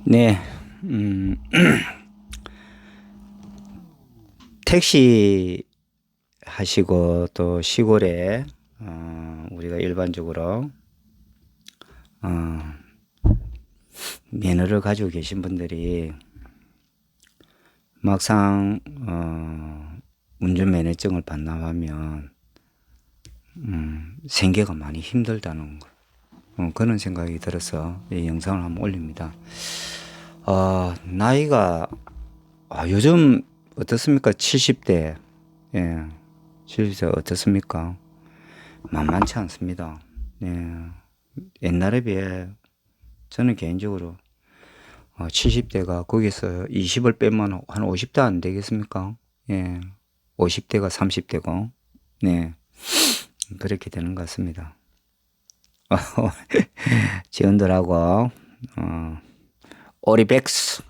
네, 음, 택시 하시고 또 시골에 우리가 일반적으로 어, 면허를 가지고 계신 분들이 막상 운전면허증을 반납하면 생계가 많이 힘들다는 거, 그런 생각이 들어서 이 영상을 한번 올립니다. 나이가 요즘 어떻습니까? 70대, 예, 70대 어떻습니까? 만만치 않습니다. 예, 옛날에 비해 저는 개인적으로 70대가 거기서 20을 빼면 한 50대 안 되겠습니까? 예, 50대가 30대고, 네, 그렇게 되는 것 같습니다. 지원들하고, 오리백스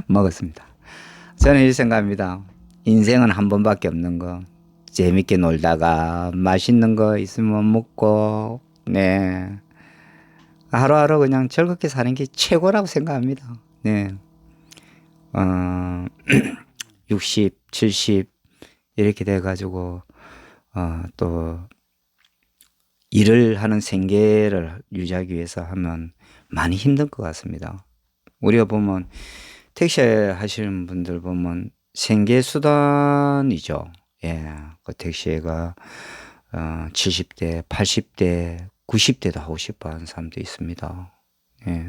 먹었습니다. 저는 이 생각합니다. 인생은 한 번밖에 없는 거. 재밌게 놀다가 맛있는 거 있으면 먹고, 네. 하루하루 그냥 즐겁게 사는 게 최고라고 생각합니다. 네. 어, 60, 70 이렇게 돼가지고 또 일을 하는 생계를 유지하기 위해서 하면 많이 힘들 것 같습니다. 우리가 보면 택시 하시는 분들 보면 생계 수단이죠. 예, 그 택시가 70대, 80대, 90대도 하고 싶어 하는 사람도 있습니다. 예.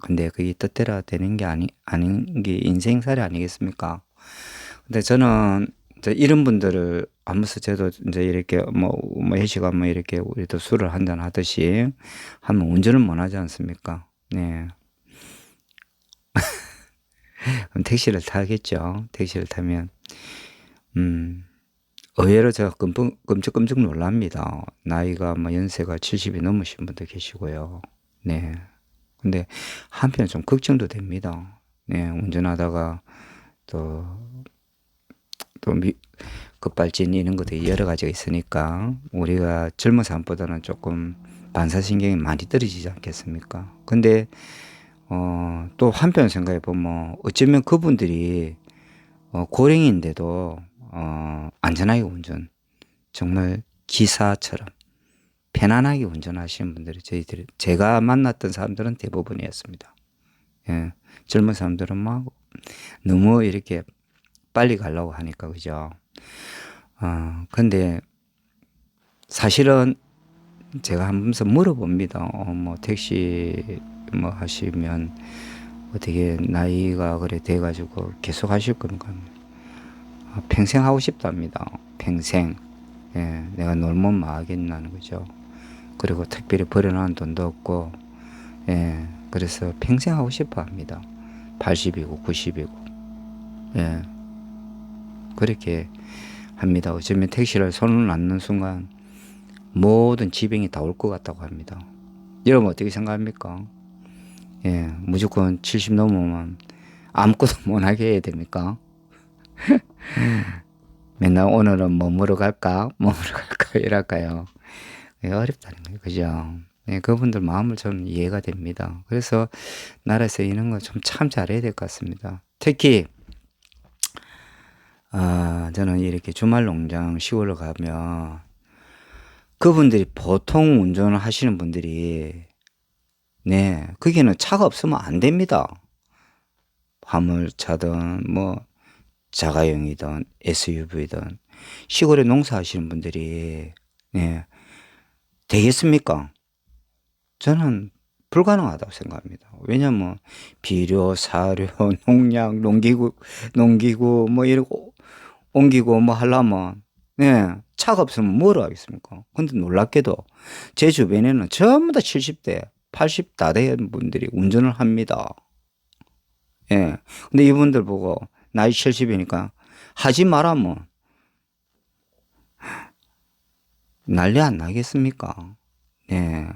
근데 그게 뜻대로 되는 게 아닌 게 인생살이 아니겠습니까? 근데 저는 이제 이런 분들을 하면서 저도 이제 이렇게 뭐 회식 뭐 이렇게 우리도 술을 한잔 하듯이 하면 운전을 못 하지 않습니까? 네. 그럼 택시를 타겠죠. 택시를 타면, 의외로 제가 끔찍끔찍 놀랍니다. 나이가 뭐 연세가 70이 넘으신 분도 계시고요. 네. 근데 한편은 좀 걱정도 됩니다. 네. 운전하다가 또 또 급발진 이런 것들이 여러 가지가 있으니까 우리가 젊은 사람보다는 조금 반사신경이 많이 떨어지지 않겠습니까? 근데 또 한편 생각해 보면 어쩌면 그분들이 고령인데도 안전하게 운전, 정말 기사처럼 편안하게 운전하시는 분들이 저희들이 제가 만났던 사람들은 대부분이었습니다. 예, 젊은 사람들은 막 너무 이렇게 빨리 가려고 하니까 그죠. 근데 사실은 제가 한번서 물어봅니다. 뭐 택시 뭐 하시면 어떻게 나이가 그래 돼가지고 계속 하실 건가? 평생 하고 싶답니다. 평생. 예, 내가 놀면 뭐 하겠나는 거죠. 그리고 특별히 버려놓은 돈도 없고, 예, 그래서 평생 하고 싶어 합니다. 80이고 90이고, 예, 그렇게 합니다. 어쩌면 택시를 손을 놨는 순간 모든 지병이 다 올 것 같다고 합니다. 여러분 어떻게 생각합니까? 예, 무조건 70 넘으면 아무것도 못하게 해야 됩니까? 맨날 오늘은 뭐 먹으러 갈까? 뭐 먹으러 갈까? 이럴까요? 예, 어렵다는 거예요. 그죠? 예, 그분들 마음을 좀 이해가 됩니다. 그래서 나라에서 이런 거 좀 참 잘해야 될 것 같습니다. 특히, 저는 이렇게 주말 농장 시골로 가면 그분들이 보통 운전을 하시는 분들이 네, 거기는 차가 없으면 안 됩니다. 화물차든 뭐 자가용이든 SUV든 시골에 농사하시는 분들이 네, 되겠습니까? 저는 불가능하다고 생각합니다. 왜냐면 비료, 사료, 농약, 농기구 뭐 이러고 옮기고 뭐 하려면 네, 차가 없으면 뭐로 하겠습니까? 근데 놀랍게도 제 주변에는 전부 다 70대, 80 다 된 분들이 운전을 합니다. 예. 근데 이분들 보고 나이 70이니까 하지 말라면 난리 안 나겠습니까? 예.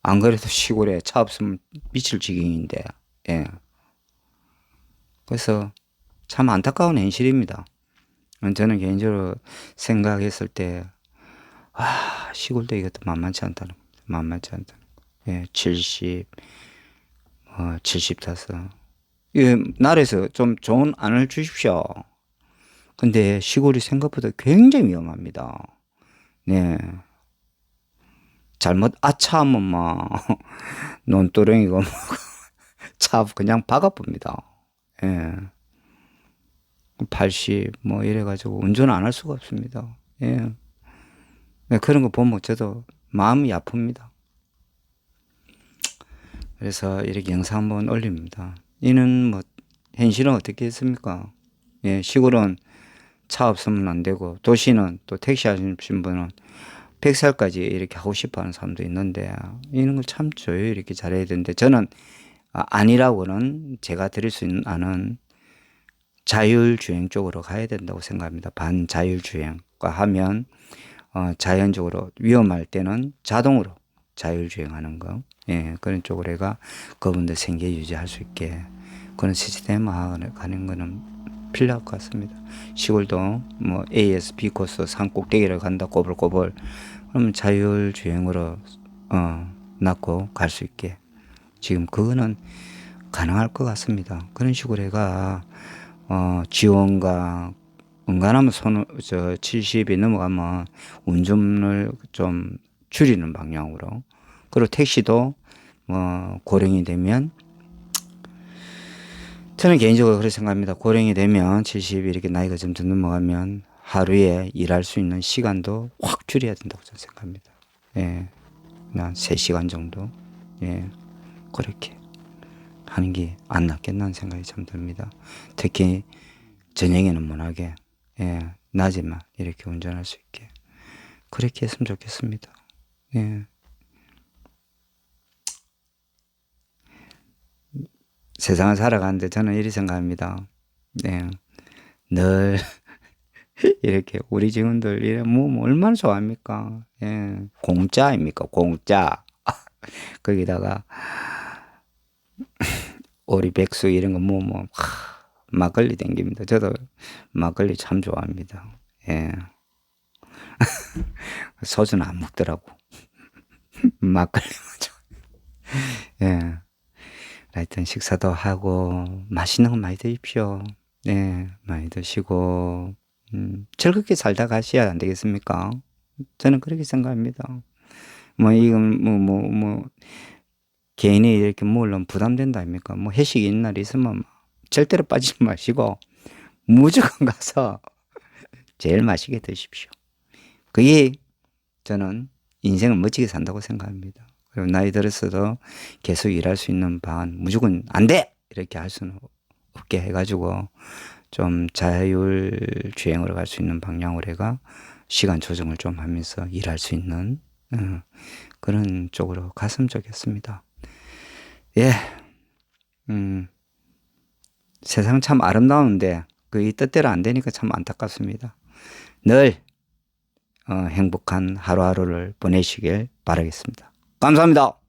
안 그래도 시골에 차 없으면 미칠 지경인데, 예. 그래서 참 안타까운 현실입니다. 저는 개인적으로 생각했을 때, 시골도 이것도 만만치 않다는 겁니다. 만만치 않다는 거. 예, 70, 75. 예, 나라에서 좀 좋은 안을 주십시오. 근데 시골이 생각보다 굉장히 위험합니다. 네. 잘못 아차하면 막 논두렁이고 차 그냥 박아봅니다. 예. 80 뭐 이래가지고 운전 안 할 수가 없습니다. 예. 네, 그런 거 보면 저도 마음이 아픕니다. 그래서 이렇게 영상 한번 올립니다. 이는 뭐 현실은 어떻게 했습니까? 예, 시골은 차 없으면 안 되고 도시는 또 택시 하시는 분은 100살까지 이렇게 하고 싶어 하는 사람도 있는데 이런 걸 참 조용히 이렇게 잘해야 되는데 저는 아니라고는 제가 드릴 수 있는 안은 자율주행 쪽으로 가야 된다고 생각합니다. 반자율주행과 하면 자연적으로 위험할 때는 자동으로 자율주행하는 거, 예, 그런 쪽으로 해가 그분들 생계 유지할 수 있게 그런 시스템화 가는 거는 필요할 것 같습니다. 시골도 뭐 AS B 코스 산 꼭대기를 간다 꼬불꼬불 그러면 자율주행으로 놨고 갈 수 있게 지금 그거는 가능할 것 같습니다. 그런 식으로 해가 지원과 은간하면 70이 넘어가면 운전을 좀 줄이는 방향으로 그리고 택시도 고령이 되면 저는 개인적으로 그렇게 생각합니다. 고령이 되면 70이 이렇게 나이가 좀 넘어가면 하루에 일할 수 있는 시간도 확 줄여야 된다고 저는 생각합니다. 예, 한 3시간 정도. 예, 그렇게 하는 게 안 낫겠나는 생각이 참 듭니다. 특히 저녁에는 못하게, 예, 낮에만 이렇게 운전할 수 있게. 그렇게 했으면 좋겠습니다. 예. 세상을 살아가는데 저는 이렇게 생각합니다. 예. 늘 이렇게 우리 직원들 이래 뭐 얼마나 좋아합니까? 예. 공짜 아닙니까? 공짜. 거기다가 오리 백숙 이런 거 막걸리 땡깁니다. 저도 막걸리 참 좋아합니다. 예. 소주는 안 먹더라고. 막걸리만 좋아. 예. 하여튼 식사도 하고 맛있는 거 많이 드십시오. 네, 많이 드시고 즐겁게 살다 가셔야 안 되겠습니까? 저는 그렇게 생각합니다. 뭐 이건 개인이 이렇게 물론 부담된다 아닙니까? 뭐 회식이 있는 날이 있으면 절대로 빠지지 마시고 무조건 가서 제일 맛있게 드십시오. 그게 저는 인생을 멋지게 산다고 생각합니다. 그리고 나이 들었어도 계속 일할 수 있는 방 무조건 안 돼! 이렇게 할 수는 없게 해가지고 좀 자율주행으로 갈 수 있는 방향으로 해가 시간 조정을 좀 하면서 일할 수 있는 그런 쪽으로 갔으면 좋겠습니다. 예, 세상 참 아름다운데 그 이 뜻대로 안 되니까 참 안타깝습니다. 늘 행복한 하루하루를 보내시길 바라겠습니다. 감사합니다.